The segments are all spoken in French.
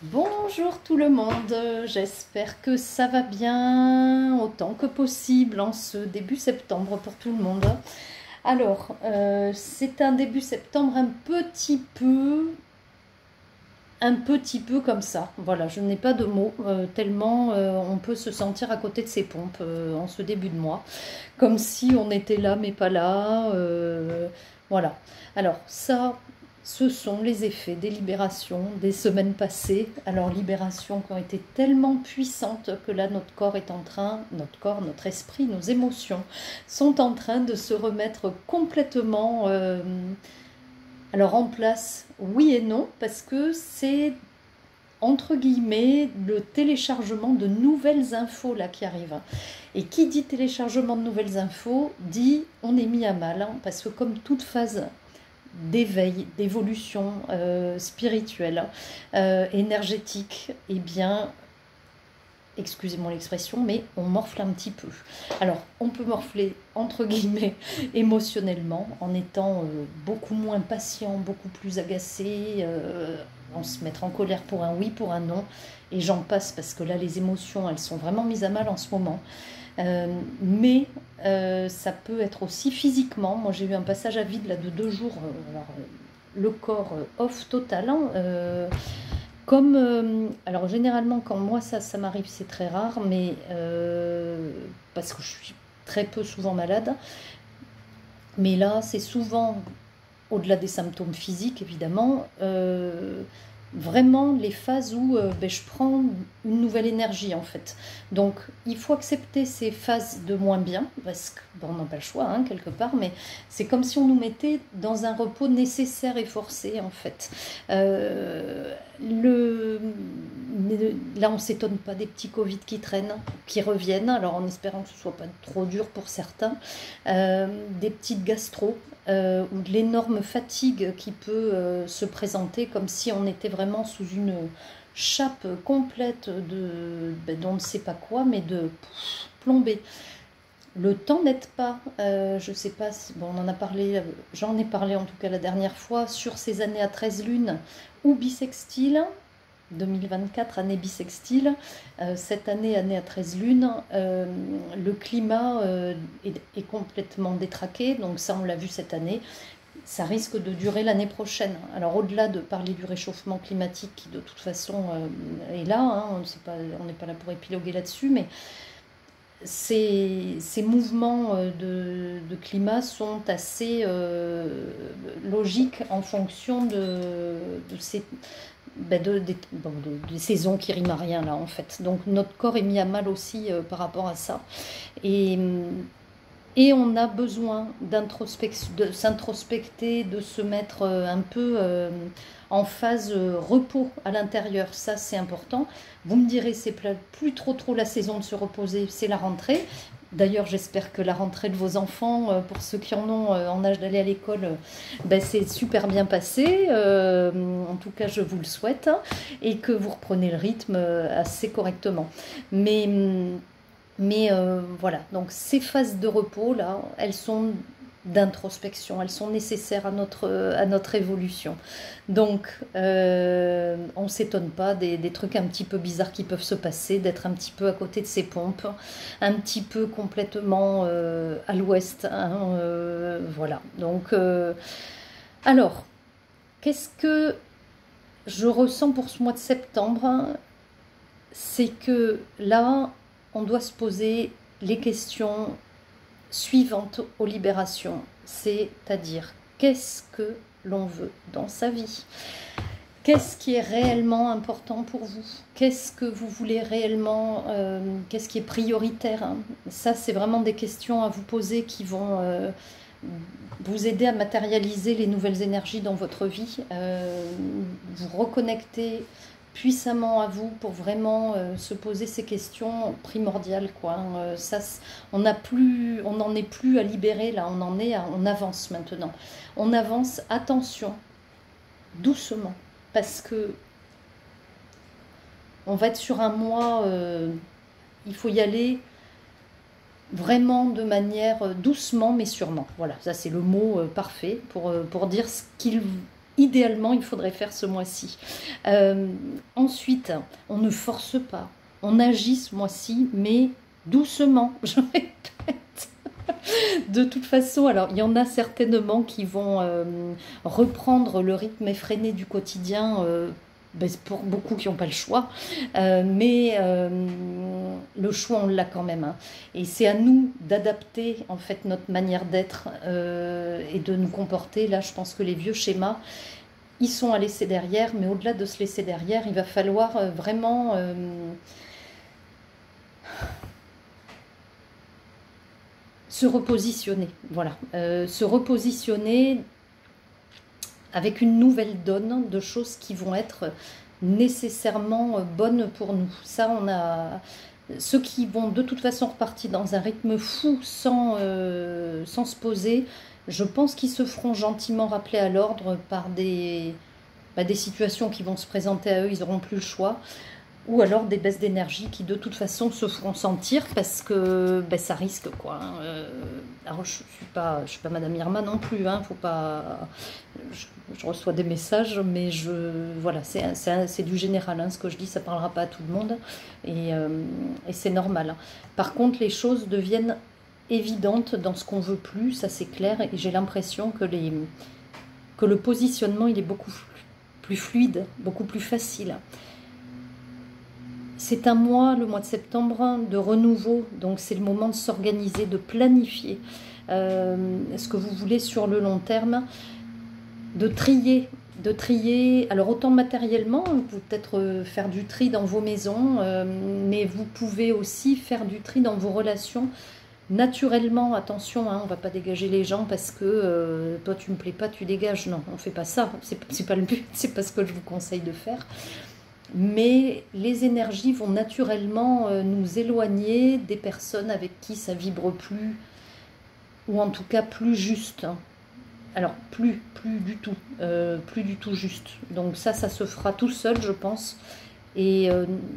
Bonjour tout le monde, j'espère que ça va bien autant que possible en ce début septembre pour tout le monde. Alors, c'est un début septembre un petit peu comme ça. Voilà, je n'ai pas de mots, tellement on peut se sentir à côté de ses pompes en ce début de mois, comme si on était là mais pas là. Voilà. Alors ça, ce sont les effets des libérations des semaines passées. Alors libérations qui ont été tellement puissantes que là notre corps, notre esprit, nos émotions sont en train de se remettre complètement alors en place, oui et non, parce que c'est entre guillemets le téléchargement de nouvelles infos là qui arrivent. Et qui dit téléchargement de nouvelles infos dit on est mis à mal, hein, parce que comme toute phase d'éveil, d'évolution spirituelle, énergétique, eh bien excusez-moi l'expression, mais on morfle un petit peu. Alors, on peut morfler, entre guillemets, émotionnellement, en étant beaucoup moins patient, beaucoup plus agacé, en se mettre en colère pour un oui, pour un non, et j'en passe, parce que là, les émotions, elles sont vraiment mises à mal en ce moment. Mais ça peut être aussi physiquement. Moi, j'ai eu un passage à vide là, de 2 jours, alors, le corps off total, hein, comme, alors généralement quand moi ça m'arrive c'est très rare, mais parce que je suis très peu souvent malade, mais là c'est souvent au-delà des symptômes physiques évidemment, vraiment les phases où je prends une nouvelle énergie en fait. Donc il faut accepter ces phases de moins bien, parce qu'on n'a pas le choix hein, quelque part, mais c'est comme si on nous mettait dans un repos nécessaire et forcé en fait. Le... Là on ne s'étonne pas des petits Covid qui traînent, qui reviennent, alors en espérant que ce ne soit pas trop dur pour certains, des petites gastro, ou de l'énorme fatigue qui peut se présenter comme si on était vraiment sous une chape complète d'on ne sait pas quoi, mais de plombée. Le temps n'aide pas, je ne sais pas, bon, on en a parlé, j'en ai parlé en tout cas la dernière fois, sur ces années à 13 lunes ou bissextiles, 2024, année bissextile, cette année, année à 13 lunes, le climat est complètement détraqué, donc ça on l'a vu cette année, ça risque de durer l'année prochaine. Alors au-delà de parler du réchauffement climatique qui de toute façon est là, hein, on n'est pas là pour épiloguer là-dessus, mais ces mouvements de climat sont assez logiques en fonction de ces des saisons qui riment à rien là en fait. Donc notre corps est mis à mal aussi par rapport à ça. Et, et on a besoin de s'introspecter, de se mettre un peu en phase repos à l'intérieur. Ça, c'est important. Vous me direz, c'est plus trop la saison de se reposer, c'est la rentrée. D'ailleurs, j'espère que la rentrée de vos enfants, pour ceux qui en ont en âge d'aller à l'école, c'est super bien passé. En tout cas, je vous le souhaite, hein, et que vous reprenez le rythme assez correctement. Mais voilà, donc ces phases de repos, là, elles sont d'introspection, elles sont nécessaires à notre évolution. Donc, on ne s'étonne pas des trucs un petit peu bizarres qui peuvent se passer, d'être un petit peu à côté de ses pompes, un petit peu complètement à l'ouest, hein, voilà. Donc, alors, qu'est-ce que je ressens pour ce mois de septembre? C'est que là, on doit se poser les questions suivantes aux libérations, c'est-à-dire qu'est-ce que l'on veut dans sa vie? Qu'est-ce qui est réellement important pour vous? Qu'est-ce que vous voulez réellement? Qu'est-ce qui est prioritaire, hein? Ça, c'est vraiment des questions à vous poser qui vont vous aider à matérialiser les nouvelles énergies dans votre vie, vous reconnecter puissamment à vous pour vraiment se poser ces questions primordiales, quoi. Ça, on n'en est plus à libérer là, on avance maintenant. On avance, attention, doucement, parce que on va être sur un mois, il faut y aller vraiment de manière doucement mais sûrement. Voilà, ça c'est le mot parfait pour dire ce qu'il idéalement, il faudrait faire ce mois-ci. Ensuite, on ne force pas. On agit ce mois-ci, mais doucement, je répète. De toute façon, alors il y en a certainement qui vont reprendre le rythme effréné du quotidien, pour beaucoup qui n'ont pas le choix, mais le choix on l'a quand même, hein. Et c'est à nous d'adapter en fait notre manière d'être et de nous comporter. Là, je pense que les vieux schémas, ils sont à laisser derrière, mais au-delà de se laisser derrière, il va falloir vraiment se repositionner, voilà, se repositionner avec une nouvelle donne de choses qui vont être nécessairement bonnes pour nous. Ça, on a ceux qui vont de toute façon repartir dans un rythme fou sans se poser. Je pense qu'ils se feront gentiment rappeler à l'ordre par des situations qui vont se présenter à eux, ils n'auront plus le choix. Ou alors des baisses d'énergie qui de toute façon se feront sentir parce que ça risque, quoi. Alors je suis pas Madame Irma non plus, hein, faut pas. Je reçois des messages, mais voilà, c'est du général, hein, ce que je dis, ça parlera pas à tout le monde et c'est normal. Par contre, les choses deviennent évidentes dans ce qu'on veut plus, ça c'est clair, et j'ai l'impression que le positionnement il est beaucoup plus fluide, beaucoup plus facile. C'est un mois, le mois de septembre, de renouveau, donc c'est le moment de s'organiser, de planifier ce que vous voulez sur le long terme, de trier, alors autant matériellement, vous pouvez peut-être faire du tri dans vos maisons, mais vous pouvez aussi faire du tri dans vos relations, naturellement. Attention, hein, on ne va pas dégager les gens parce que toi tu me plais pas, tu dégages, non, on ne fait pas ça, c'est pas le but, c'est pas ce que je vous conseille de faire. Mais les énergies vont naturellement nous éloigner des personnes avec qui ça vibre plus, ou en tout cas plus juste. Alors plus du tout juste. Donc ça se fera tout seul, je pense, et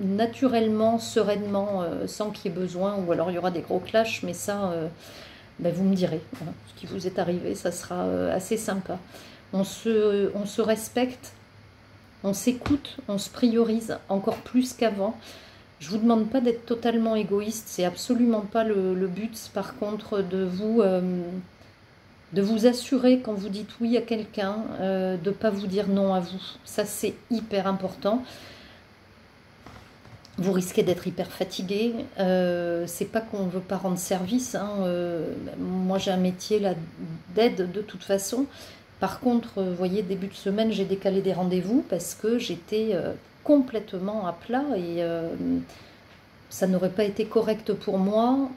naturellement, sereinement, sans qu'il y ait besoin, ou alors il y aura des gros clashs, mais ça, vous me direz, hein, ce qui vous est arrivé, ça sera assez sympa. On se respecte. On s'écoute, on se priorise encore plus qu'avant. Je ne vous demande pas d'être totalement égoïste, c'est absolument pas le but. Par contre, de vous assurer quand vous dites oui à quelqu'un, de ne pas vous dire non à vous. Ça, c'est hyper important. Vous risquez d'être hyper fatigué. C'est pas qu'on ne veut pas rendre service, hein. Moi, j'ai un métier là d'aide de toute façon. Par contre, vous voyez, début de semaine, j'ai décalé des rendez-vous parce que j'étais complètement à plat et ça n'aurait pas été correct pour moi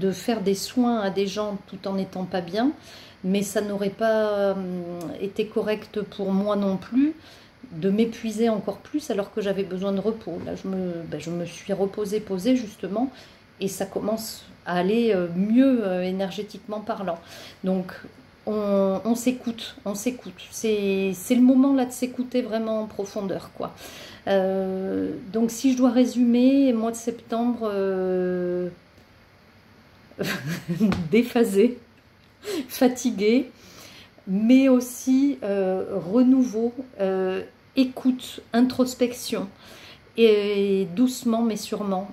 de faire des soins à des gens tout en n'étant pas bien, mais ça n'aurait pas été correct pour moi non plus de m'épuiser encore plus alors que j'avais besoin de repos. Là, je me suis posée justement, et ça commence à aller mieux énergétiquement parlant. Donc, on s'écoute. C'est le moment là de s'écouter vraiment en profondeur, quoi. Donc si je dois résumer, mois de septembre déphasé, fatigué, mais aussi renouveau, écoute, introspection, et doucement mais sûrement,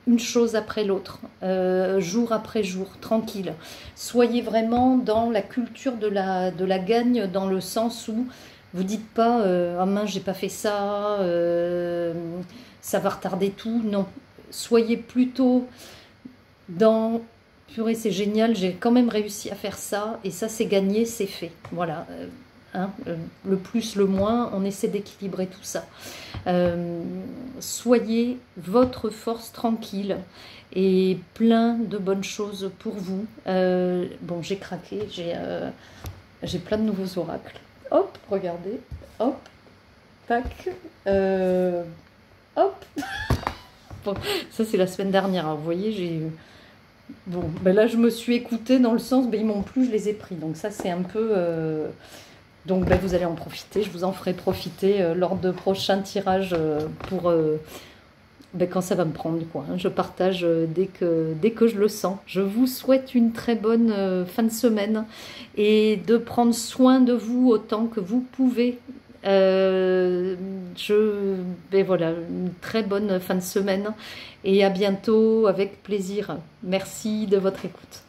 une chose après l'autre, jour après jour, tranquille. Soyez vraiment dans la culture de la gagne, dans le sens où vous dites pas ah mince, j'ai pas fait ça, ça va retarder tout. Non, soyez plutôt dans purée, c'est génial, j'ai quand même réussi à faire ça, et ça c'est gagné, c'est fait. Voilà. Hein, le plus, le moins, on essaie d'équilibrer tout ça. Soyez votre force tranquille et plein de bonnes choses pour vous. Bon, j'ai craqué, j'ai plein de nouveaux oracles. Hop, regardez, hop, tac, hop. Bon, ça c'est la semaine dernière, alors, vous voyez, j'ai... Bon, là je me suis écoutée dans le sens, ils m'ont plu, je les ai pris, donc ça c'est un peu... Donc vous allez en profiter, je vous en ferai profiter lors de prochains tirages pour Ben, quand ça va me prendre, quoi. Je partage dès que je le sens. Je vous souhaite une très bonne fin de semaine et de prendre soin de vous autant que vous pouvez. Ben voilà, une très bonne fin de semaine et à bientôt avec plaisir. Merci de votre écoute.